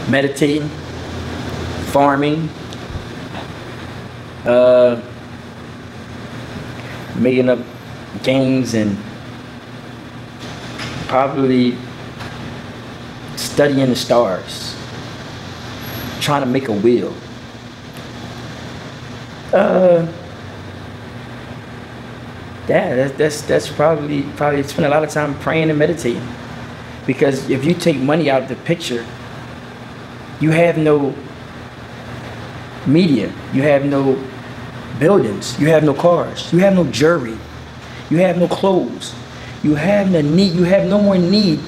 meditating, farming, making up games, and probably studying the stars, trying to make a wheel. Yeah, that's probably spend a lot of time praying and meditating. Because if you take money out of the picture, you have no media, you have no buildings, you have no cars, you have no jewelry, you have no clothes, you have no more need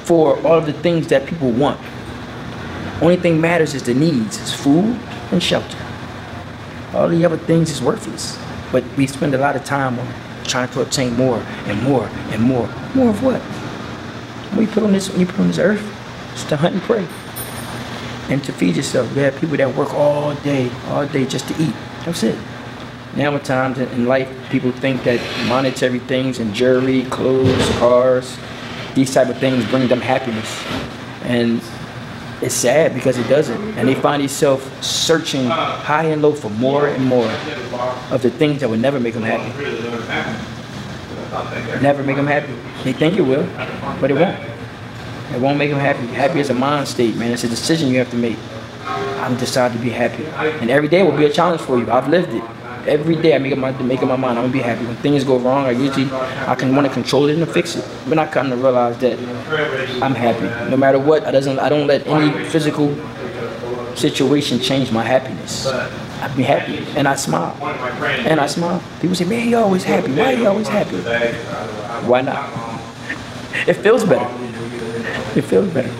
for all of the things that people want. Only thing matters is the needs. It's food and shelter. All the other things is worthless. But we spend a lot of time on trying to obtain more and more and more. More of what? When you put on this earth, it's to hunt and prey. And to feed yourself. You have people that work all day just to eat. That's it. Now at times in life, people think that monetary things and jewelry, clothes, cars, these type of things bring them happiness. And it's sad because it doesn't. And they find themselves searching high and low for more and more of the things that will never make them happy. Never make them happy. They think it will, but it won't. It won't make them happy. Happy is a mind state, man. It's a decision you have to make. I'm decided to be happy. And every day will be a challenge for you. I've lived it. Every day I make up my mind, I'm gonna be happy. When things go wrong, I can want to control it and fix it. But I come to realize that I'm happy. No matter what, I don't let any physical situation change my happiness. I be happy and I smile. And I smile. People say, man, you're always happy. Why are you always happy? Why not? It feels better. It feels better.